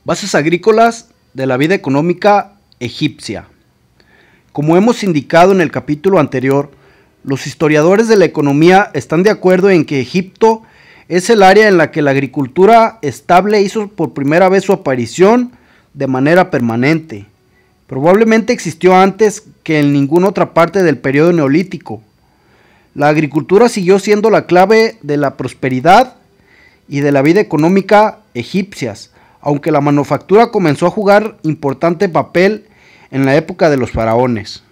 Bases agrícolas de la vida económica egipcia. Como hemos indicado en el capítulo anterior, los historiadores de la economía están de acuerdo en que Egipto es el área en la que la agricultura estable hizo por primera vez su aparición de manera permanente. Probablemente existió antes que en ninguna otra parte del periodo neolítico. La agricultura siguió siendo la clave de la prosperidad y de la vida económica egipcias, aunque la manufactura comenzó a jugar importante papel en la época de los faraones.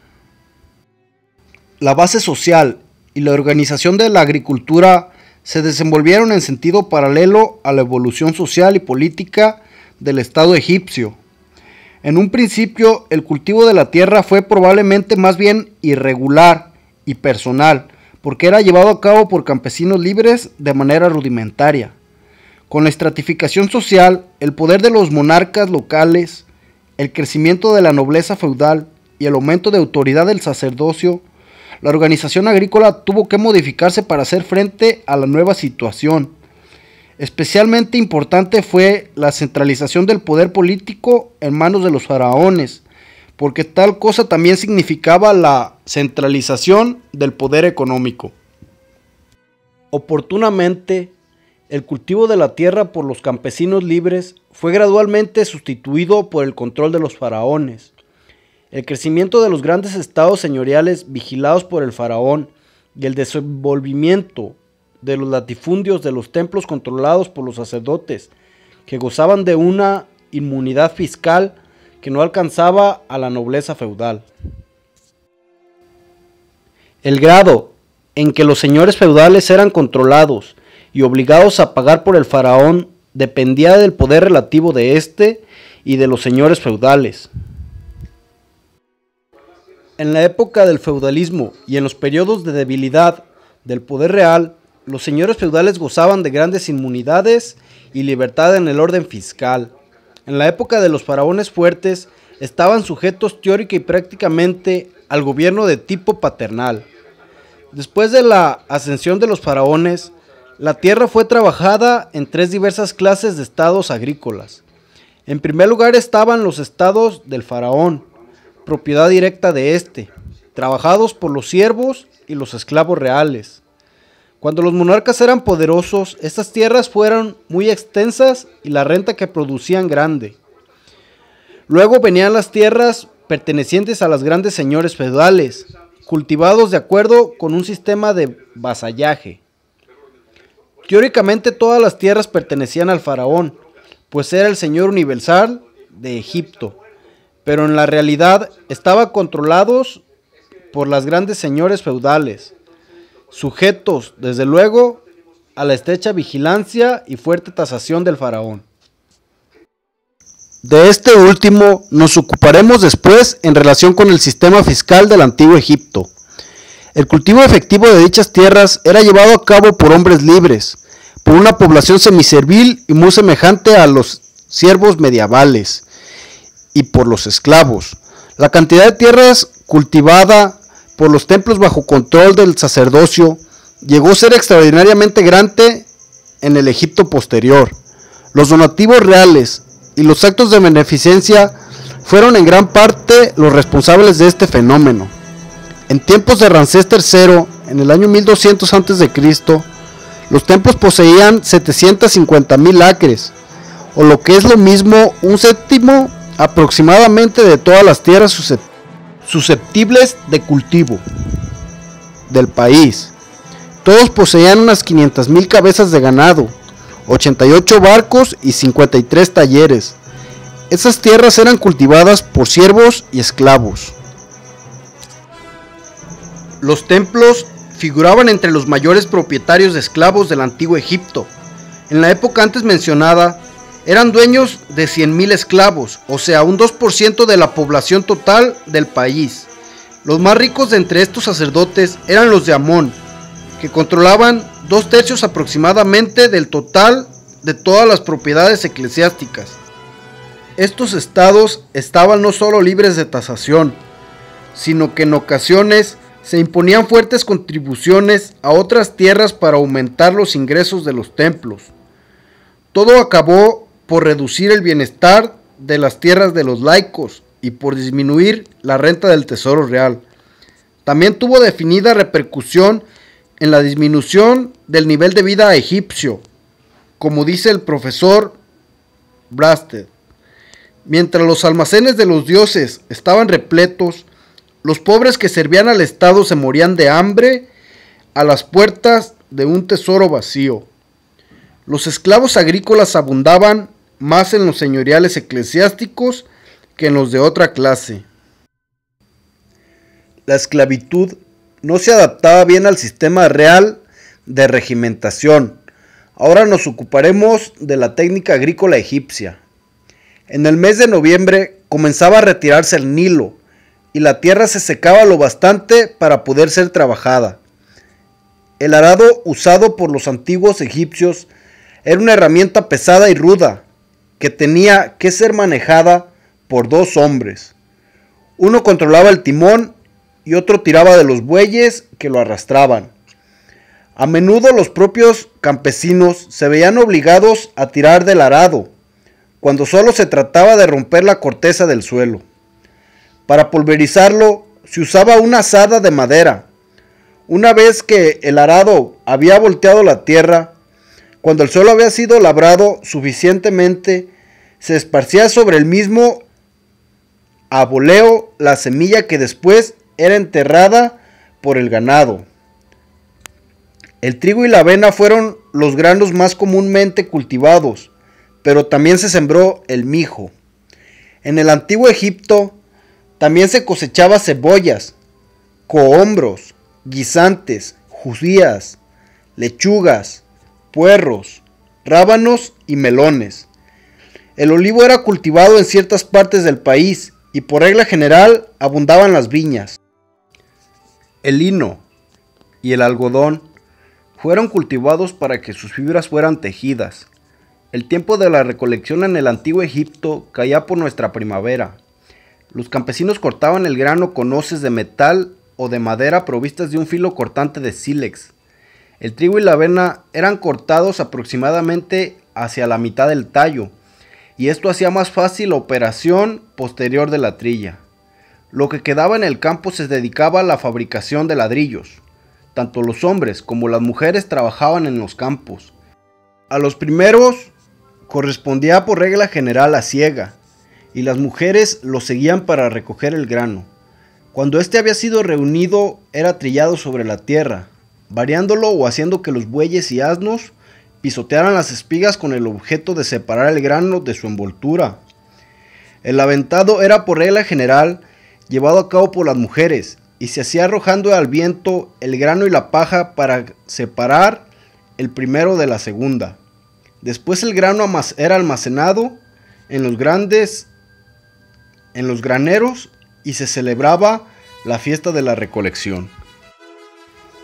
La base social y la organización de la agricultura se desenvolvieron en sentido paralelo a la evolución social y política del Estado egipcio. En un principio, el cultivo de la tierra fue probablemente más bien irregular y personal, porque era llevado a cabo por campesinos libres de manera rudimentaria. Con la estratificación social, el poder de los monarcas locales, el crecimiento de la nobleza feudal y el aumento de autoridad del sacerdocio, la organización agrícola tuvo que modificarse para hacer frente a la nueva situación. Especialmente importante fue la centralización del poder político en manos de los faraones, porque tal cosa también significaba la centralización del poder económico. Oportunamente, el cultivo de la tierra por los campesinos libres fue gradualmente sustituido por el control de los faraones. El crecimiento de los grandes estados señoriales vigilados por el faraón y el desenvolvimiento de los latifundios de los templos controlados por los sacerdotes, que gozaban de una inmunidad fiscal que no alcanzaba a la nobleza feudal. El grado en que los señores feudales eran controlados y obligados a pagar por el faraón dependía del poder relativo de éste y de los señores feudales. En la época del feudalismo y en los periodos de debilidad del poder real, los señores feudales gozaban de grandes inmunidades y libertad en el orden fiscal. En la época de los faraones fuertes, estaban sujetos teórica y prácticamente al gobierno de tipo paternal. Después de la ascensión de los faraones, la tierra fue trabajada en tres diversas clases de estados agrícolas. En primer lugar estaban los estados del faraón, propiedad directa de éste, trabajados por los siervos y los esclavos reales. Cuando los monarcas eran poderosos, estas tierras fueron muy extensas y la renta que producían grande. Luego venían las tierras pertenecientes a los grandes señores feudales, cultivados de acuerdo con un sistema de vasallaje. Teóricamente todas las tierras pertenecían al faraón, pues era el señor universal de Egipto, pero en la realidad estaban controlados por los grandes señores feudales, sujetos, desde luego, a la estrecha vigilancia y fuerte tasación del faraón. De este último nos ocuparemos después en relación con el sistema fiscal del antiguo Egipto. El cultivo efectivo de dichas tierras era llevado a cabo por hombres libres, por una población semiservil y muy semejante a los siervos medievales, y por los esclavos. La cantidad de tierras cultivada por los templos bajo control del sacerdocio llegó a ser extraordinariamente grande en el Egipto posterior. Los donativos reales y los actos de beneficencia fueron en gran parte los responsables de este fenómeno. En tiempos de Ramsés III, en el año 1200 a.C., los templos poseían 750,000 acres, o lo que es lo mismo, un séptimo aproximadamente de todas las tierras susceptibles de cultivo del país. Todos poseían unas 500,000 cabezas de ganado, 88 barcos y 53 talleres. Esas tierras eran cultivadas por siervos y esclavos. Los templos figuraban entre los mayores propietarios de esclavos del antiguo Egipto. En la época antes mencionada, eran dueños de 100,000 esclavos, o sea, un 2% de la población total del país. Los más ricos de entre estos sacerdotes eran los de Amón, que controlaban 2/3 aproximadamente del total de todas las propiedades eclesiásticas. Estos estados estaban no solo libres de tasación, sino que en ocasiones se imponían fuertes contribuciones a otras tierras para aumentar los ingresos de los templos. Todo acabó por reducir el bienestar de las tierras de los laicos y por disminuir la renta del tesoro real. También tuvo definida repercusión en la disminución del nivel de vida egipcio, como dice el profesor Brasted. Mientras los almacenes de los dioses estaban repletos, los pobres que servían al Estado se morían de hambre a las puertas de un tesoro vacío. Los esclavos agrícolas abundaban más en los señoriales eclesiásticos que en los de otra clase. La esclavitud no se adaptaba bien al sistema real de regimentación. Ahora nos ocuparemos de la técnica agrícola egipcia. En el mes de noviembre comenzaba a retirarse el Nilo y la tierra se secaba lo bastante para poder ser trabajada. El arado usado por los antiguos egipcios era una herramienta pesada y ruda que tenía que ser manejada por dos hombres. Uno controlaba el timón y otro tiraba de los bueyes que lo arrastraban. A menudo los propios campesinos se veían obligados a tirar del arado, cuando solo se trataba de romper la corteza del suelo. Para pulverizarlo se usaba una azada de madera. Una vez que el arado había volteado la tierra, cuando el suelo había sido labrado suficientemente, se esparcía sobre el mismo a voleo la semilla que después era enterrada por el ganado. El trigo y la avena fueron los granos más comúnmente cultivados, pero también se sembró el mijo. En el antiguo Egipto también se cosechaba cebollas, cohombros, guisantes, judías, lechugas, puerros, rábanos y melones. El olivo era cultivado en ciertas partes del país y por regla general abundaban las viñas. El lino y el algodón fueron cultivados para que sus fibras fueran tejidas. El tiempo de la recolección en el antiguo Egipto caía por nuestra primavera. Los campesinos cortaban el grano con hoces de metal o de madera provistas de un filo cortante de sílex. El trigo y la avena eran cortados aproximadamente hacia la mitad del tallo, y esto hacía más fácil la operación posterior de la trilla. Lo que quedaba en el campo se dedicaba a la fabricación de ladrillos. Tanto los hombres como las mujeres trabajaban en los campos. A los primeros correspondía por regla general la siega, y las mujeres lo seguían para recoger el grano. Cuando éste había sido reunido, era trillado sobre la tierra, variándolo o haciendo que los bueyes y asnos pisotearan las espigas con el objeto de separar el grano de su envoltura. El aventado era por regla general llevado a cabo por las mujeres, y se hacía arrojando al viento el grano y la paja para separar el primero de la segunda. Después el grano era almacenado en los graneros y se celebraba la fiesta de la recolección.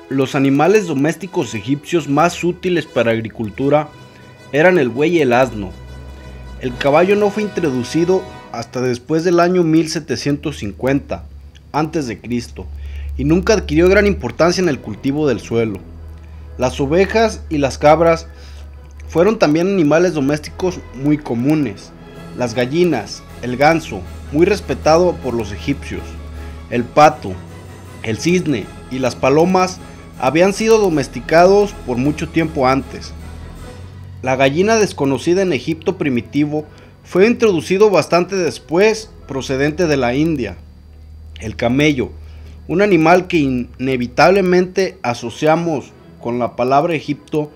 Los animales domésticos egipcios más útiles para agricultura eran el buey y el asno. El caballo no fue introducido hasta después del año 1750 a.C. y nunca adquirió gran importancia en el cultivo del suelo. Las ovejas y las cabras fueron también animales domésticos muy comunes. Las gallinas, el ganso, muy respetado por los egipcios, el pato, el cisne y las palomas habían sido domesticados por mucho tiempo antes. La gallina desconocida en Egipto primitivo fue introducido bastante después, procedente de la India. El camello, un animal que inevitablemente asociamos con la palabra Egipto,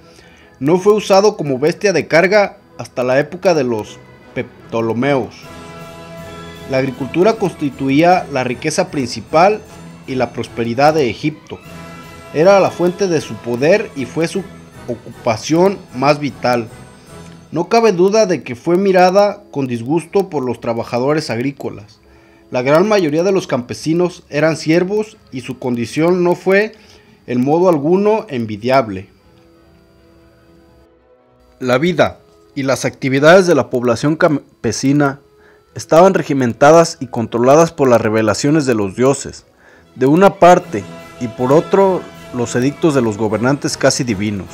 no fue usado como bestia de carga hasta la época de los Ptolomeos. La agricultura constituía la riqueza principal y la prosperidad de Egipto. Era la fuente de su poder y fue su ocupación más vital. No cabe duda de que fue mirada con disgusto por los trabajadores agrícolas. La gran mayoría de los campesinos eran siervos y su condición no fue en modo alguno envidiable. La vida y las actividades de la población campesina estaban regimentadas y controladas por las revelaciones de los dioses, de una parte, y por otro, los edictos de los gobernantes casi divinos.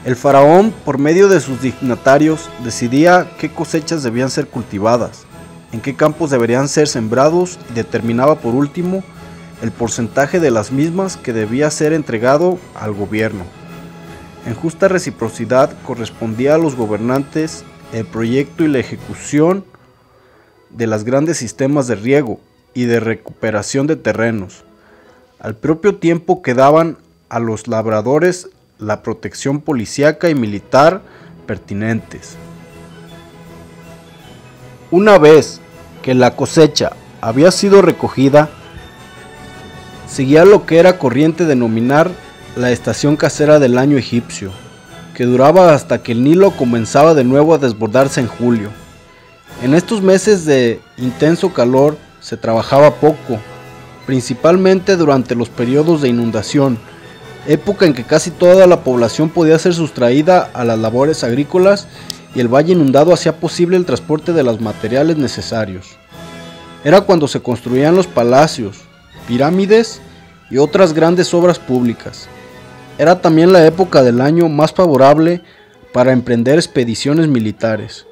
El faraón, por medio de sus dignatarios, decidía qué cosechas debían ser cultivadas, en qué campos deberían ser sembrados y determinaba por último el porcentaje de las mismas que debía ser entregado al gobierno. En justa reciprocidad correspondía a los gobernantes el proyecto y la ejecución de los grandes sistemas de riego y de recuperación de terrenos. Al propio tiempo que daban a los labradores la protección policíaca y militar pertinentes. Una vez que la cosecha había sido recogida, seguía lo que era corriente denominar la estación casera del año egipcio, que duraba hasta que el Nilo comenzaba de nuevo a desbordarse en julio. En estos meses de intenso calor se trabajaba poco, principalmente durante los periodos de inundación, época en que casi toda la población podía ser sustraída a las labores agrícolas y el valle inundado hacía posible el transporte de los materiales necesarios. Era cuando se construían los palacios, pirámides y otras grandes obras públicas. Era también la época del año más favorable para emprender expediciones militares.